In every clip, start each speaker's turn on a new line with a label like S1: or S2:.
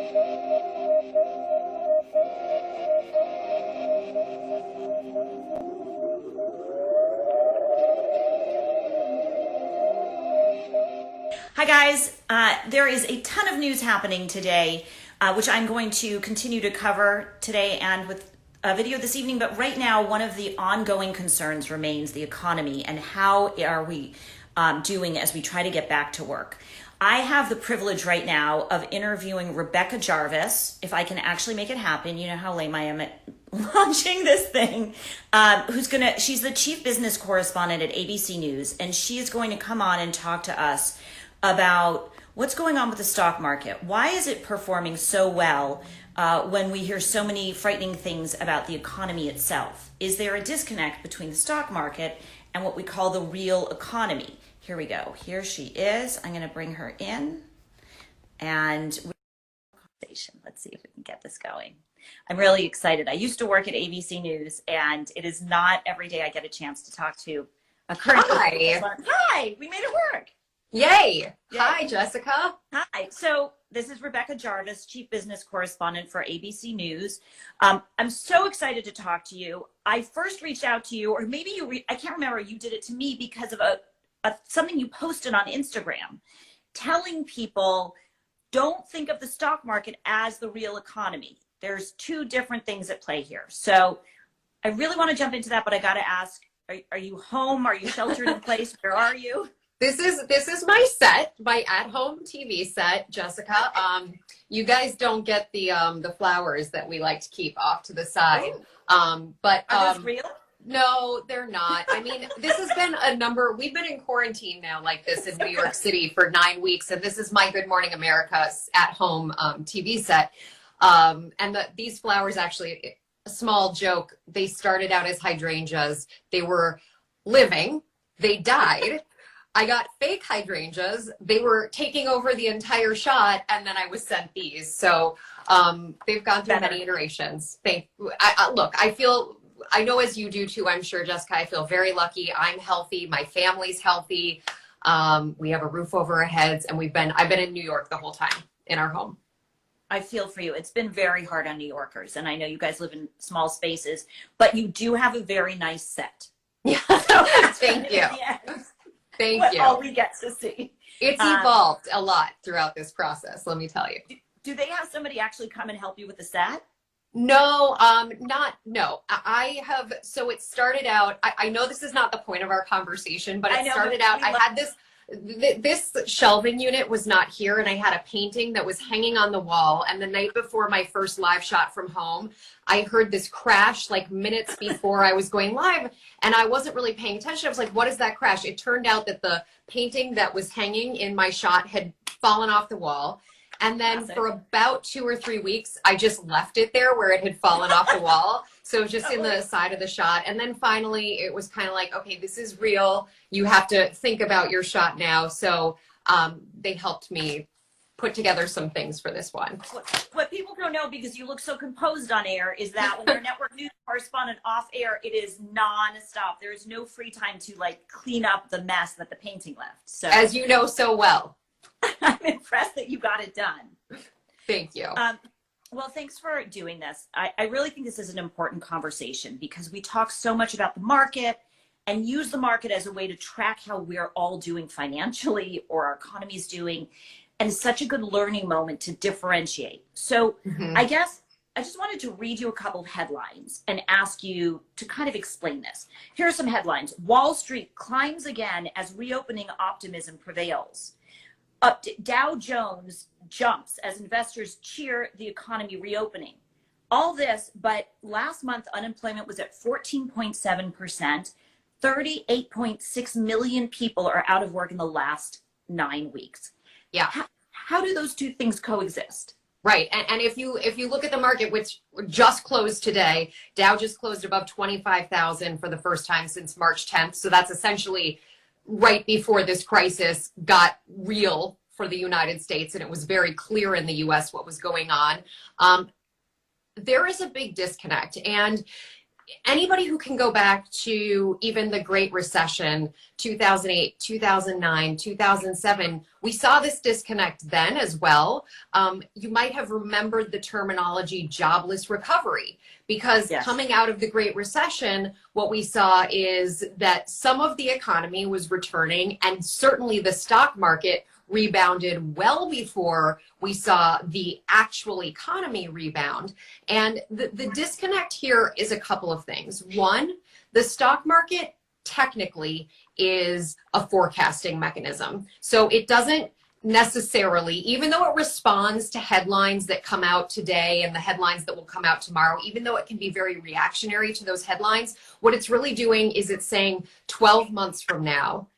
S1: Hi guys, there is a ton of news happening today, which I'm going to continue to cover today and with a video this evening. But right now, one of the ongoing concerns remains the economy and how are we doing as we try to get back to work. I have the privilege right now of interviewing Rebecca Jarvis, if I can actually make it happen. You know how lame I am at launching this thing. She's the chief business correspondent at ABC News, and she is going to come on and talk to us about what's going on with the stock market. Why is it performing so well when we hear so many frightening things about the economy itself? Is there a disconnect between the stock market and what we call the real economy? Here we go. Here she is. I'm going to bring her in and let's see if we can get this going. I'm really excited. I used to work at ABC News, and it is not every day I get a chance to talk to a current. Hi, we made it work.
S2: Yay. Hi, Jessica.
S1: Hi. So this is Rebecca Jarvis, Chief Business Correspondent for ABC News. I'm so excited to talk to you. I first reached out to you, or maybe I can't remember, you did it to me because of something you posted on Instagram telling people don't think of the stock market as the real economy. There's two different things at play here. So I really want to jump into that, but I got to ask, are you home? Are you sheltered in place? Where are you?
S2: This is my set, my at-home TV set, Jessica. You guys don't get the flowers that we like to keep off to the side. But
S1: are those real?
S2: No, they're not. I mean, this has been we've been in quarantine now like this in New York City for 9 weeks, and this is my Good Morning America at-home TV set. These flowers, actually, a small joke, they started out as hydrangeas. They were living, they died. I got fake hydrangeas. They were taking over the entire shot, and then I was sent these. So they've gone through many iterations. Look, I know as you do too, I'm sure, Jessica, I feel very lucky. I'm healthy. My family's healthy. We have a roof over our heads, and I've been in New York the whole time in our home.
S1: I feel for you. It's been very hard on New Yorkers, and I know you guys live in small spaces, but you do have a very nice set.
S2: Yeah, thank you.
S1: Yes.
S2: Thank you.
S1: All we get to see.
S2: It's evolved a lot throughout this process, let me tell you.
S1: Do they have somebody actually come and help you with the set?
S2: No, no. So it started out, I know this is not the point of our conversation, but I had this shelving unit was not here, and I had a painting that was hanging on the wall, and the night before my first live shot from home, I heard this crash like minutes before I was going live, and I wasn't really paying attention. I was like, what is that crash? It turned out that the painting that was hanging in my shot had fallen off the wall. And then for about 2 or 3 weeks, I just left it there where it had fallen off the wall. So just in the side of the shot. And then finally, it was kind of like, okay, this is real. You have to think about your shot now. So they helped me put together some things for this one.
S1: What people don't know, because you look so composed on air, is that when you're a network news correspondent off air, it is non-stop. There is no free time to like clean up the mess that the painting left. So
S2: as you know so well.
S1: I'm impressed that you got it done.
S2: Thank you.
S1: Well, thanks for doing this. I really think this is an important conversation because we talk so much about the market and use the market as a way to track how we're all doing financially or our economy is doing. And it's such a good learning moment to differentiate. So I guess I just wanted to read you a couple of headlines and ask you to kind of explain this. Here are some headlines. Wall Street climbs again as reopening optimism prevails. Dow Jones jumps as investors cheer the economy reopening. All this, but last month unemployment was at 14.7%. 38.6 million people are out of work in the last 9 weeks.
S2: Yeah.
S1: How do those two things coexist?
S2: Right. And if you look at the market, which just closed today, Dow just closed above 25,000 for the first time since March 10th. So that's essentially right before this crisis got real for the United States, and it was very clear in the US what was going on. There is a big disconnect. And Anybody who can go back to even the Great Recession, 2008, 2009, 2007, we saw this disconnect then as well. You might have remembered the terminology jobless recovery, because
S1: Yes.
S2: coming out of the Great Recession, what we saw is that some of the economy was returning, and certainly the stock market rebounded well before we saw the actual economy rebound. And the disconnect here is a couple of things. One, the stock market technically is a forecasting mechanism. So it doesn't necessarily, even though it responds to headlines that come out today and the headlines that will come out tomorrow, even though it can be very reactionary to those headlines, what it's really doing is it's saying 12 months from now,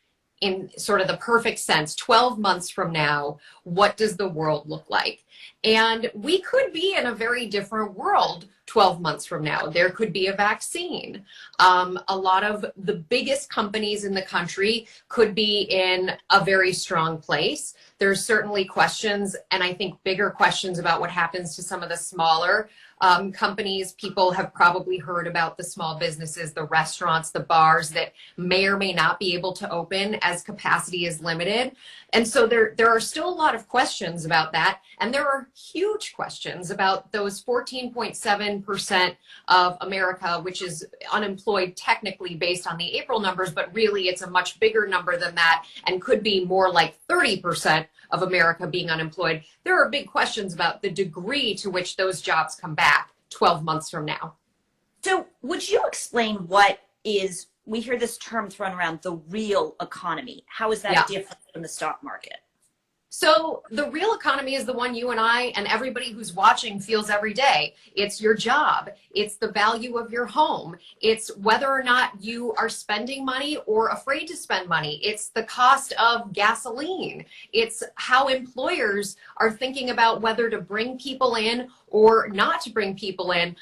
S2: in sort of the perfect sense, 12 months from now, what does the world look like? And we could be in a very different world 12 months from now. There could be a vaccine. A lot of the biggest companies in the country could be in a very strong place. There's certainly questions, and I think bigger questions about what happens to some of the smaller companies. People have probably heard about the small businesses, the restaurants, the bars that may or may not be able to open as capacity is limited. And so there are still a lot of questions about that. And there are huge questions about those 14.7% of America, which is unemployed technically based on the April numbers, but really it's a much bigger number than that and could be more like 30% of America being unemployed. There are big questions about the degree to which those jobs come back 12 months from now.
S1: So would you explain what is, we hear this term thrown around, the real economy. How is that different from the stock market?
S2: So the real economy is the one you and I and everybody who's watching feels every day. It's your job. It's the value of your home. It's whether or not you are spending money or afraid to spend money. It's the cost of gasoline. It's how employers are thinking about whether to bring people in or not to bring people in.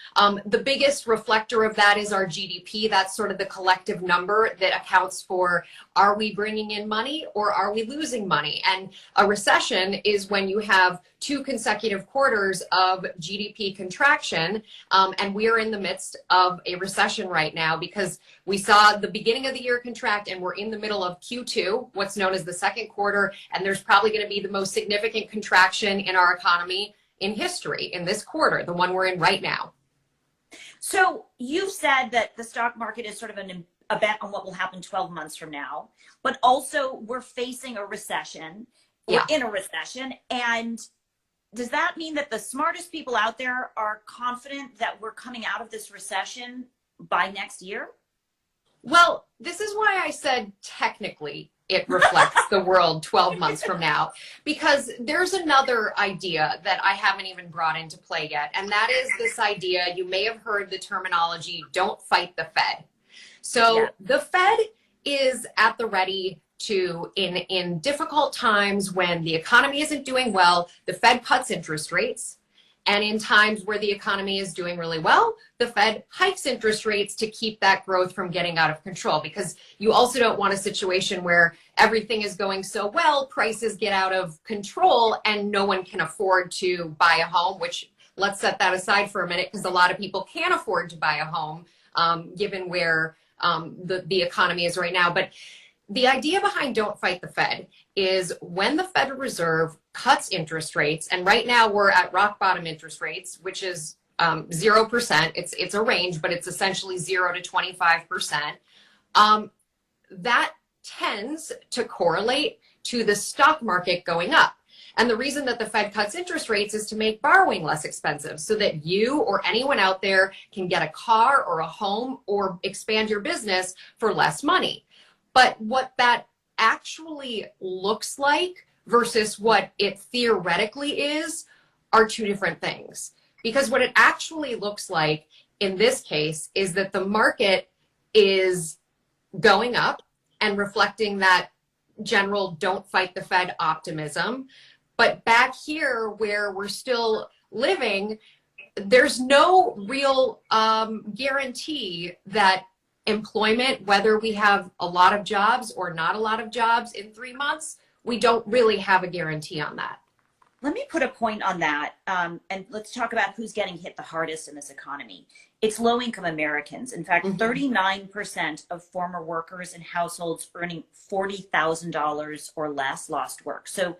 S2: The biggest reflector of that is our GDP. That's sort of the collective number that accounts for, are we bringing in money or are we losing money? And a recession is when you have 2 consecutive quarters of GDP contraction. And we are in the midst of a recession right now because we saw the beginning of the year contract and we're in the middle of Q2, what's known as the second quarter. And there's probably going to be the most significant contraction in our economy in history in this quarter, the one we're in right now.
S1: So you said that the stock market is sort of a bet on what will happen 12 months from now, but also we're facing a recession. We're in a recession. And does that mean that the smartest people out there are confident that we're coming out of this recession by next year?
S2: Well, this is why I said technically it reflects the world 12 months from now, because there's another idea that I haven't even brought into play yet. And that is this idea, you may have heard the terminology, don't fight the Fed. So the Fed is at the ready to, in difficult times when the economy isn't doing well, the Fed cuts interest rates. And in times where the economy is doing really well, the Fed hikes interest rates to keep that growth from getting out of control, because you also don't want a situation where everything is going so well, prices get out of control and no one can afford to buy a home, which let's set that aside for a minute because a lot of people can't afford to buy a home given where the economy is right now. But the idea behind don't fight the Fed is when the Federal Reserve cuts interest rates, and right now we're at rock bottom interest rates, which is 0%. It's a range, but it's essentially 0 to 25%. That tends to correlate to the stock market going up. And the reason that the Fed cuts interest rates is to make borrowing less expensive so that you or anyone out there can get a car or a home or expand your business for less money. But what that actually looks like versus what it theoretically is are 2 different things. Because what it actually looks like in this case is that the market is going up and reflecting that general don't fight the Fed optimism. But back here where we're still living, there's no real guarantee that employment, whether we have a lot of jobs or not a lot of jobs in 3 months, we don't really have a guarantee on that.
S1: Let me put a point on that, and let's talk about who's getting hit the hardest in this economy. It's low-income Americans. In fact, 39% of former workers in households earning $40,000 or less lost work. So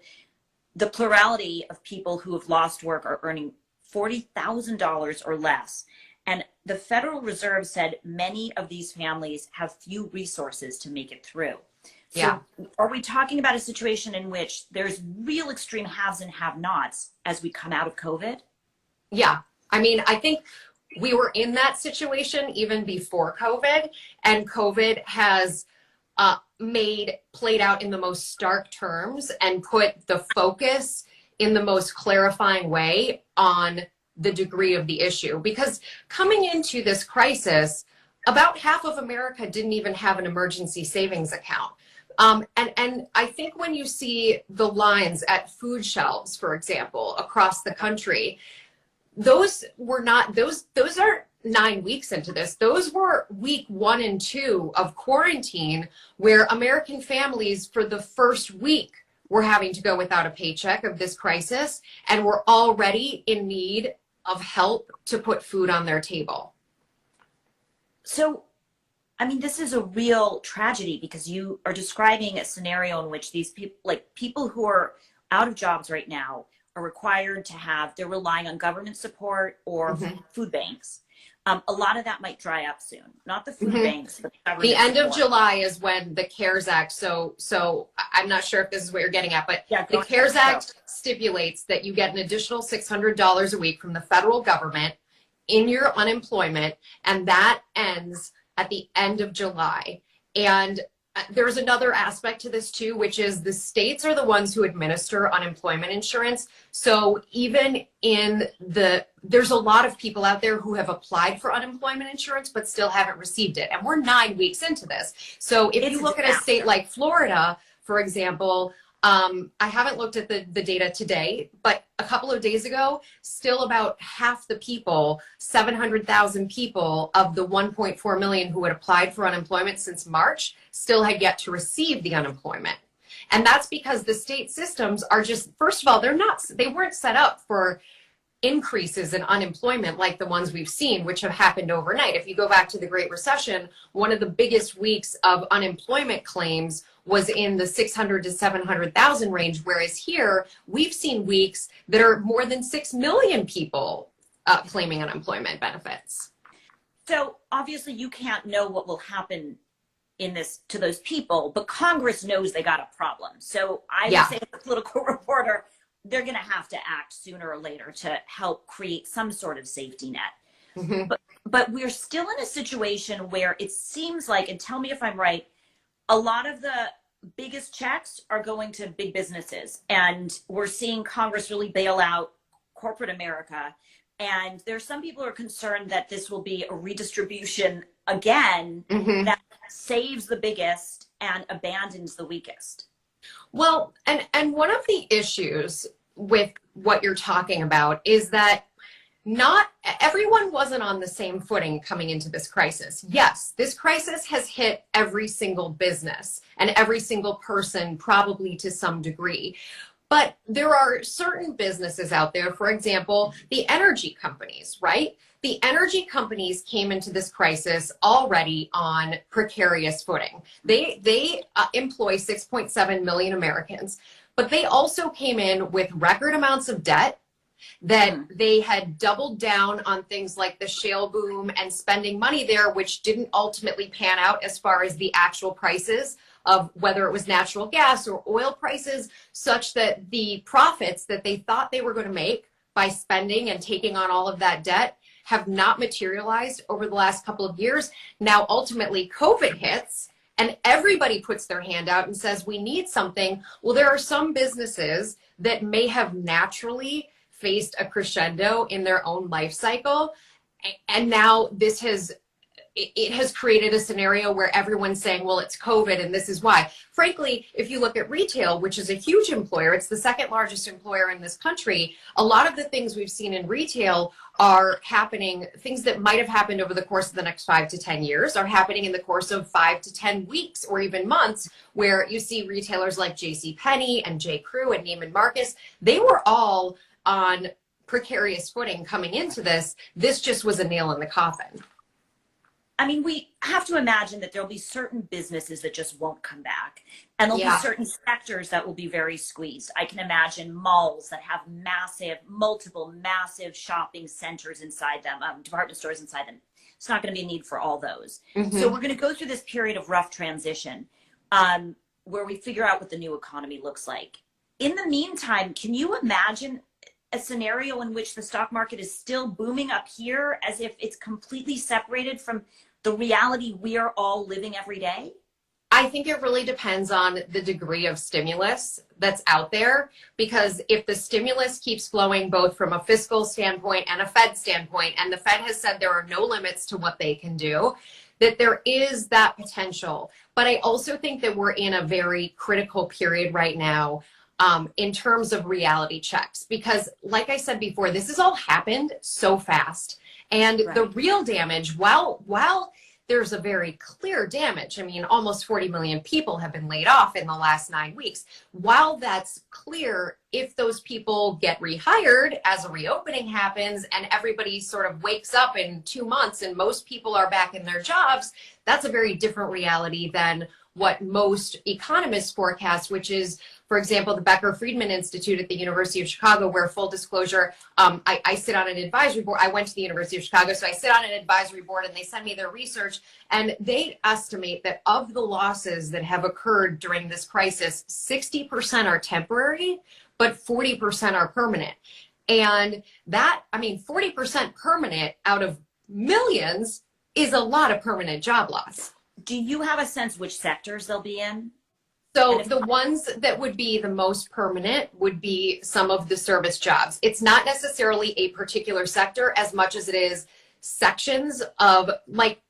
S1: the plurality of people who have lost work are earning $40,000 or less. And the Federal Reserve said many of these families have few resources to make it through. So
S2: Yeah.
S1: are we talking about a situation in which there's real extreme haves and have-nots as we come out of COVID?
S2: Yeah. I mean, I think we were in that situation even before COVID, and COVID has played out in the most stark terms and put the focus in the most clarifying way on the degree of the issue. Because coming into this crisis, about half of America didn't even have an emergency savings account. And I think when you see the lines at food shelves, for example, across the country, those aren't 9 weeks into this. Those were week 1 and 2 of quarantine, where American families for the first week were having to go without a paycheck of this crisis, and were already in need of help to put food on their table.
S1: So, I mean, this is a real tragedy, because you are describing a scenario in which these people, like people who are out of jobs right now, are required to have, they're relying on government support or food banks. A lot of that might dry up soon. Not the food banks, but
S2: the end of July is when the CARES Act. So I'm not sure if this is what you're getting at, but the CARES Act stipulates that you get an additional $600 a week from the federal government in your unemployment, and that ends at the end of July. And there's another aspect to this too, which is the states are the ones who administer unemployment insurance. So even there's a lot of people out there who have applied for unemployment insurance but still haven't received it. And we're 9 weeks into this. So if you look at a state like Florida, for example, I haven't looked at the data today, but a couple of days ago, still about half the people, 700,000 people of the 1.4 million who had applied for unemployment since March, still had yet to receive the unemployment. And that's because the state systems are just, first of all, they weren't set up for increases in unemployment like the ones we've seen, which have happened overnight. If you go back to the Great Recession, one of the biggest weeks of unemployment claims was in the 600 to 700,000 range, whereas here we've seen weeks that are more than 6 million people claiming unemployment benefits.
S1: So obviously you can't know what will happen in this to those people, but Congress knows they got a problem. So I would say, as a political reporter, they're going to have to act sooner or later to help create some sort of safety net. But we're still in a situation where it seems like, and tell me if I'm right, a lot of the biggest checks are going to big businesses, and we're seeing Congress really bail out corporate America. And there's some people who are concerned that this will be a redistribution again that saves the biggest and abandons the weakest.
S2: Well, and one of the issues with what you're talking about is that not everyone wasn't on the same footing coming into this crisis. Yes, this crisis has hit every single business and every single person, probably to some degree. But there are certain businesses out there, for example, the energy companies, right? The energy companies came into this crisis already on precarious footing. They employ 6.7 million Americans, but they also came in with record amounts of debt, that they had doubled down on things like the shale boom and spending money there, which didn't ultimately pan out as far as the actual prices of whether it was natural gas or oil prices, such that the profits that they thought they were going to make by spending and taking on all of that debt have not materialized over the last couple of years. Now, ultimately, COVID hits and everybody puts their hand out and says, we need something. Well, there are some businesses that may have naturally faced a crescendo in their own life cycle. And now this has it has created a scenario where everyone's saying, well, it's COVID and this is why. Frankly, if you look at retail, which is a huge employer, it's the second largest employer in this country, a lot of the things we've seen in retail are happening, things that might have happened over the course of the next 5 to 10 years are happening in the course of 5 to 10 weeks or even months, where you see retailers like JCPenney and J. Crew and Neiman Marcus, they were all on precarious footing coming into this. This just was a nail in the coffin.
S1: I mean, we have to imagine that there'll be certain businesses that just won't come back. And there'll be certain sectors that will be very squeezed. I can imagine malls that have multiple massive shopping centers inside them, department stores inside them. It's not going to be a need for all those. So we're going to go through this period of rough transition where we figure out what the new economy looks like. In the meantime, can you imagine a scenario in which the stock market is still booming up here as if it's completely separated from the reality we are all living every day?
S2: I think it really depends on the degree of stimulus that's out there, because if the stimulus keeps flowing both from a fiscal standpoint and a Fed standpoint, and the Fed has said there are no limits to what they can do, that there is that potential. But I also think that we're in a very critical period right now in terms of reality checks, because like I said before, this has all happened so fast. And the real damage, while there's a very clear damage, I mean, almost 40 million people have been laid off in the last 9 weeks. While that's clear, if those people get rehired as a reopening happens and everybody sort of wakes up in 2 months and most people are back in their jobs, that's a very different reality than what most economists forecast, which is, for example, the Becker-Friedman Institute at the University of Chicago, where, full disclosure, I sit on an advisory board. I went to the University of Chicago, so I sit on an advisory board, and they send me their research, and they estimate that of the losses that have occurred during this crisis, 60% are temporary, but 40% are permanent. And that, I mean, 40% permanent out of millions is a lot of permanent job loss.
S1: Do you have a sense which sectors they'll be in?
S2: So the ones that would be the most permanent would be some of the service jobs. It's not necessarily a particular sector as much as it is sections of, like,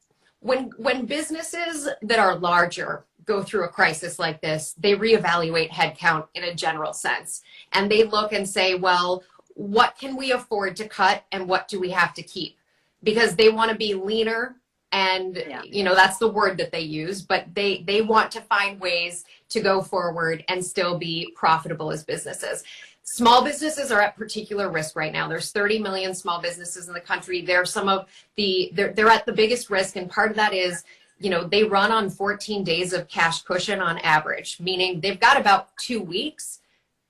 S2: when businesses that are larger go through a crisis like this, they reevaluate headcount in a general sense. And they look and say, well, what can we afford to cut and what do we have to keep? Because they want to be leaner. And, you know, that's the word that they use, but they want to find ways to go forward and still be profitable as businesses. Small businesses are at particular risk right now. There's 30 million small businesses in the country. They're they're at the biggest risk. And part of that is, you know, they run on 14 days of cash cushion on average, meaning they've got about 2 weeks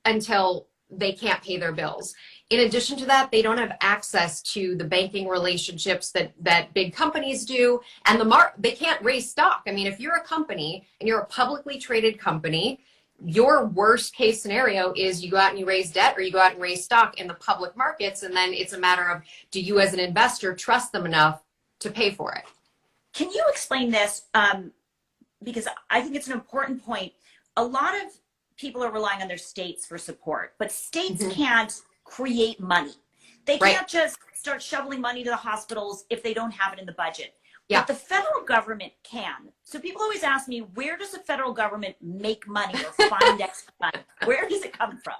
S2: until they can't pay their bills. In addition to that, they don't have access to the banking relationships that big companies do, and they can't raise stock. I mean, if you're a company and you're a publicly traded company, your worst case scenario is you go out and you raise debt, or you go out and raise stock in the public markets, and then it's a matter of, do you as an investor trust them enough to pay for it?
S1: Can you explain this? Because I think it's an important point. A lot of people are relying on their states for support, but states can't create money. They can't just start shoveling money to the hospitals if they don't have it in the budget. But the federal government can. So people always ask me, where does the federal government make money or find extra money? Where does it come from?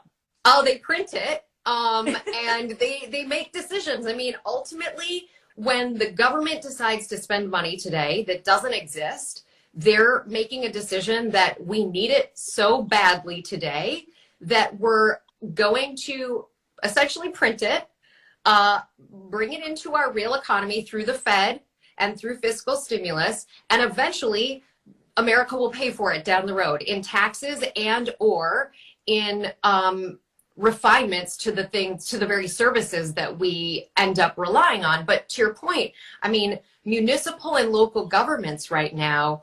S2: Oh, they print it, and they make decisions. I mean, ultimately, when the government decides to spend money today that doesn't exist, they're making a decision that we need it so badly today that we're going to essentially print it, bring it into our real economy through the Fed and through fiscal stimulus, and eventually America will pay for it down the road in taxes and or in refinements to the very services that we end up relying on. But to your point, I mean, municipal and local governments right now,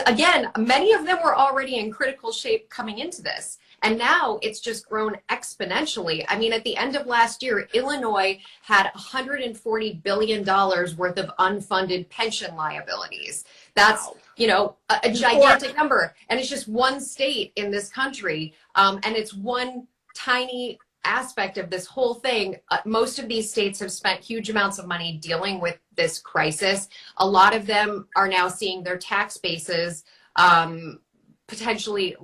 S2: again, many of them were already in critical shape coming into this. And now it's just grown exponentially. I mean, at the end of last year, Illinois had $140 billion worth of unfunded pension liabilities. That's, you know, a gigantic number. And it's just one state in this country. And it's one tiny aspect of this whole thing. Most of these states have spent huge amounts of money dealing with this crisis. A lot of them are now seeing their tax bases potentially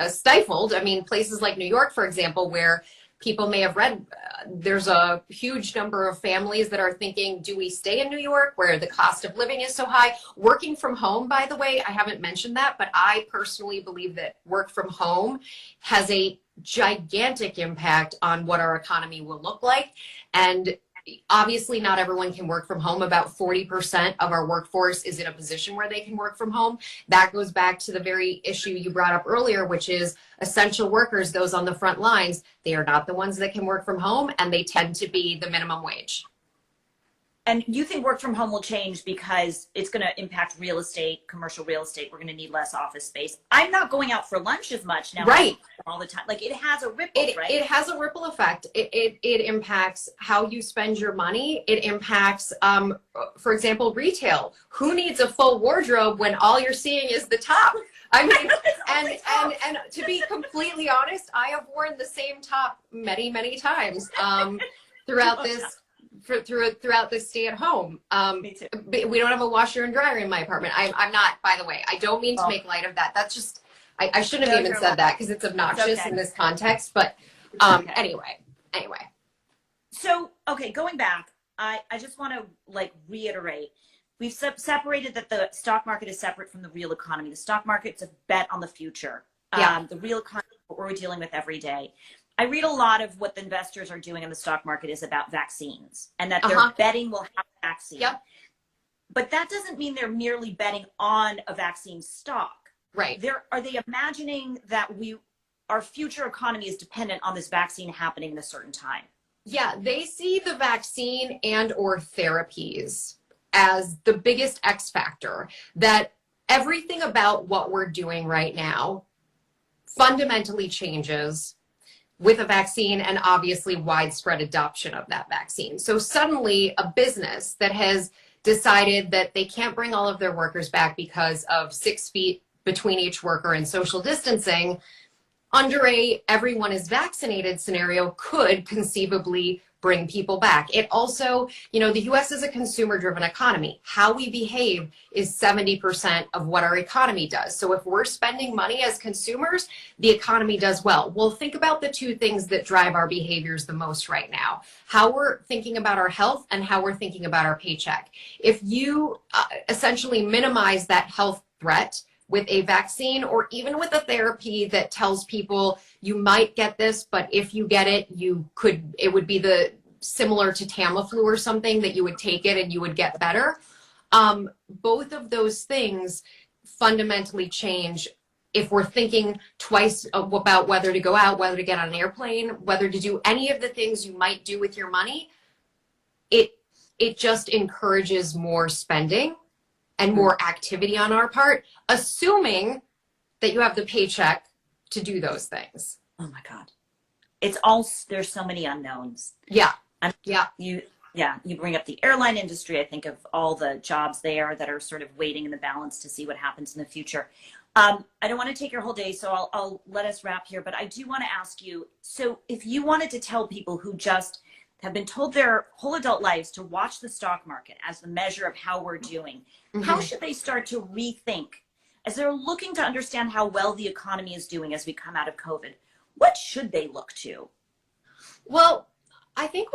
S2: stifled. I mean, places like New York, for example, where people may have read, there's a huge number of families that are thinking, do we stay in New York where the cost of living is so high? Working from home, by the way, I haven't mentioned that, but I personally believe that work from home has a gigantic impact on what our economy will look like. And obviously not everyone can work from home. About 40% of our workforce is in a position where they can work from home. That goes back to the very issue you brought up earlier, which is essential workers, those on the front lines. They are not the ones that can work from home, and they tend to be the minimum wage.
S1: And you think work from home will change because it's going to impact real estate, commercial real estate. We're going to need less office space. I'm not going out for lunch as much now.
S2: Right.
S1: All the time. Like it has a ripple, right?
S2: It has a ripple effect. It impacts how you spend your money. It impacts, for example, retail. Who needs a full wardrobe when all you're seeing is the top? I mean, and to be completely honest, I have worn the same top many, many times throughout this. Throughout this stay at home.
S1: Me too.
S2: We don't have a washer and dryer in my apartment. I'm not, by the way, I don't mean to make light of that. That's just, I shouldn't have even said that because it's obnoxious in this context, but anyway.
S1: So, okay, going back, I just want to like reiterate, we've separated that the stock market is separate from the real economy. The stock market's a bet on the future. The real economy, what we're dealing with every day. I read a lot of what the investors are doing in the stock market is about vaccines and that they're betting we'll have a vaccine.
S2: Yep.
S1: But that doesn't mean they're merely betting on a vaccine stock.
S2: Right.
S1: Are they imagining that our future economy is dependent on this vaccine happening in a certain time?
S2: Yeah, they see the vaccine and or therapies as the biggest X factor, that everything about what we're doing right now fundamentally changes with a vaccine and obviously widespread adoption of that vaccine. So suddenly a business that has decided that they can't bring all of their workers back because of 6 feet between each worker and social distancing, under a everyone is vaccinated scenario could conceivably bring people back. It also, the US is a consumer-driven economy. How we behave is 70% of what our economy does. So if we're spending money as consumers, the economy does well. Well, think about the two things that drive our behaviors the most right now. How we're thinking about our health and how we're thinking about our paycheck. If you essentially minimize that health threat with a vaccine or even with a therapy that tells people you might get this, but if you get it, it would be similar to Tamiflu or something, that you would take it and you would get better. Both of those things fundamentally change if we're thinking twice about whether to go out, whether to get on an airplane, whether to do any of the things you might do with your money. It just encourages more spending and more activity on our part, assuming that you have the paycheck to do those things.
S1: Oh my God. There's so many unknowns.
S2: Yeah.
S1: You bring up the airline industry. I think of all the jobs there that are sort of waiting in the balance to see what happens in the future. I don't want to take your whole day, so I'll let us wrap here, but I do want to ask you, so if you wanted to tell people who just have been told their whole adult lives to watch the stock market as the measure of how we're doing, how should they start to rethink as they're looking to understand how well the economy is doing as we come out of COVID? What should they look to?
S2: Well, I think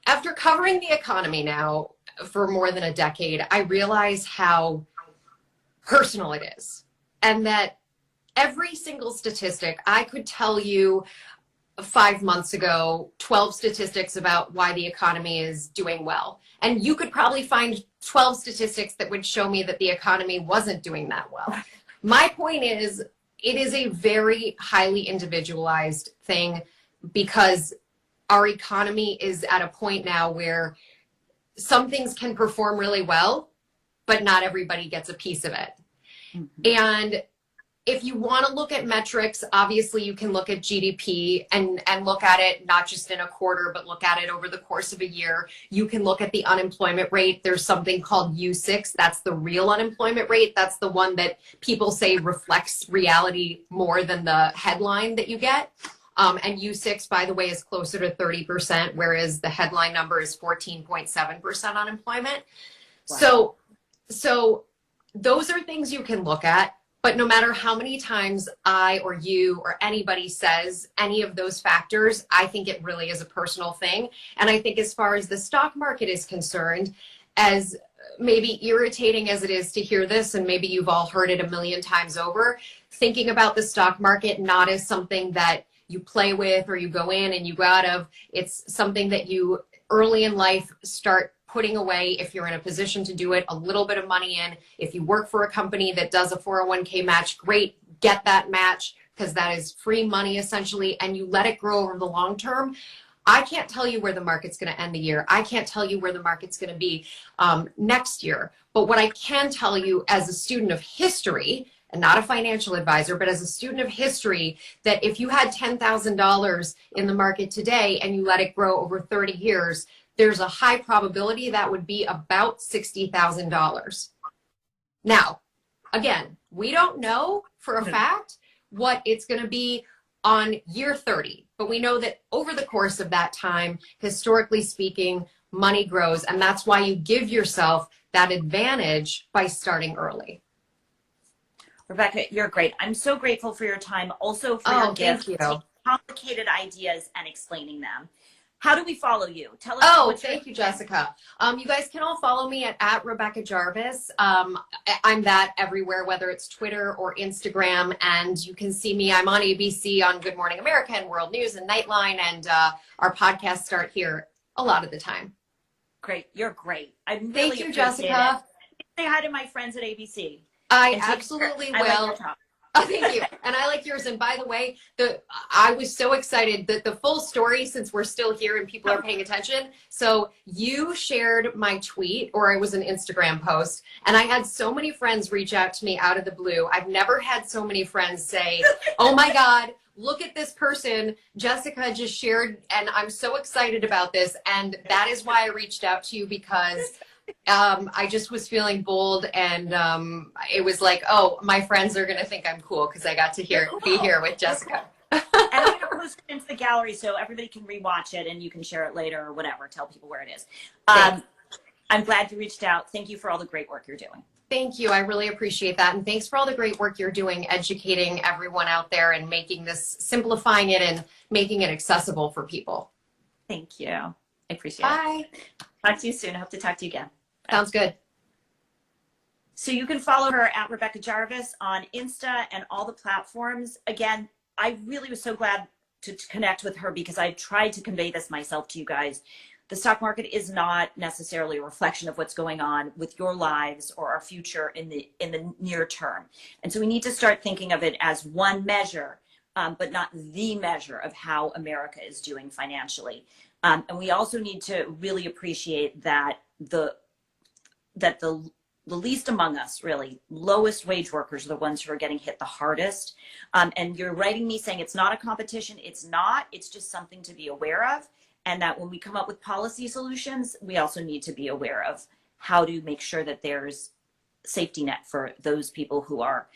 S2: after covering the economy now for more than a decade, I realize how personal it is. And that every single statistic, I could tell you 5 months ago, 12 statistics about why the economy is doing well. And you could probably find 12 statistics that would show me that the economy wasn't doing that well. My point is, it is a very highly individualized thing because our economy is at a point now where some things can perform really well, but not everybody gets a piece of it. And if you want to look at metrics, obviously you can look at GDP and look at it not just in a quarter, but look at it over the course of a year. You can look at the unemployment rate. There's something called U6. That's the real unemployment rate. That's the one that people say reflects reality more than the headline that you get. And U6, by the way, is closer to 30%, whereas the headline number is 14.7% unemployment. Wow. So those are things you can look at. But no matter how many times I or you or anybody says any of those factors, I think it really is a personal thing. And I think as far as the stock market is concerned, as maybe irritating as it is to hear this, and maybe you've all heard it a million times over, thinking about the stock market not as something that you play with or you go in and you go out of. It's something that you early in life start putting away if you're in a position to do it, a little bit of money in. If you work for a company that does a 401k match, great, get that match, because that is free money essentially, and you let it grow over the long term. I can't tell you where the market's going to end the year. I can't tell you where the market's going to be next year. But what I can tell you as a student of history, and not a financial advisor, but as a student of history, that if you had $10,000 in the market today and you let it grow over 30 years, there's a high probability that would be about $60,000. Now, again, we don't know for a fact what it's going to be on year 30, but we know that over the course of that time, historically speaking, money grows, and that's why you give yourself that advantage by starting early.
S1: Rebecca, you're great. I'm so grateful for your time, also for your gift, complicated ideas and explaining them. How do we follow you? Tell us.
S2: Oh, thank you, Jessica. You guys can all follow me at Rebecca Jarvis. I'm that everywhere, whether it's Twitter or Instagram. And you can see me. I'm on ABC on Good Morning America and World News and Nightline. And our podcasts start here a lot of the time.
S1: Great. You're great. I really
S2: Thank you, Jessica.
S1: Say hi to my friends at ABC.
S2: I absolutely will.
S1: I like your talk.
S2: Oh, thank you. And I like yours. And by the way, I was so excited that the full story, since we're still here and people are paying attention. So you shared my tweet, or it was an Instagram post, and I had so many friends reach out to me out of the blue. I've never had so many friends say, oh my God, look at this person Jessica just shared, and I'm so excited about this. And that is why I reached out to you, because I just was feeling bold, and it was like, oh, my friends are going to think I'm cool because I got to be here with Jessica.
S1: And I'm going to post it into the gallery so everybody can rewatch it and you can share it later or whatever. Tell people where it is. I'm glad you reached out. Thank you for all the great work you're doing.
S2: Thank you. I really appreciate that. And thanks for all the great work you're doing, educating everyone out there and making this, simplifying it and making it accessible for people.
S1: Thank you. I appreciate it.
S2: Bye.
S1: Talk to you soon. I hope to talk to you again.
S2: Sounds good.
S1: So you can follow her at Rebecca Jarvis on Insta and all the platforms. Again, I really was so glad to connect with her because I tried to convey this myself to you guys. The stock market is not necessarily a reflection of what's going on with your lives or our future in the near term. And so we need to start thinking of it as one measure, but not the measure of how America is doing financially. And we also need to really appreciate that the least among us, really, lowest wage workers are the ones who are getting hit the hardest. And you're writing me saying it's not a competition. It's not. It's just something to be aware of. And that when we come up with policy solutions, we also need to be aware of how to make sure that there's safety net for those people who are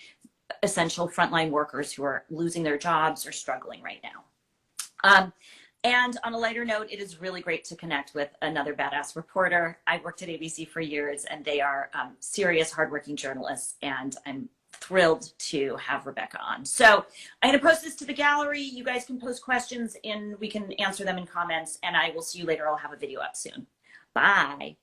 S1: essential frontline workers who are losing their jobs or struggling right now. And on a lighter note, it is really great to connect with another badass reporter. I worked at ABC for years, and they are serious, hardworking journalists, and I'm thrilled to have Rebecca on. So I'm going to post this to the gallery. You guys can post questions, and we can answer them in comments, and I will see you later. I'll have a video up soon. Bye.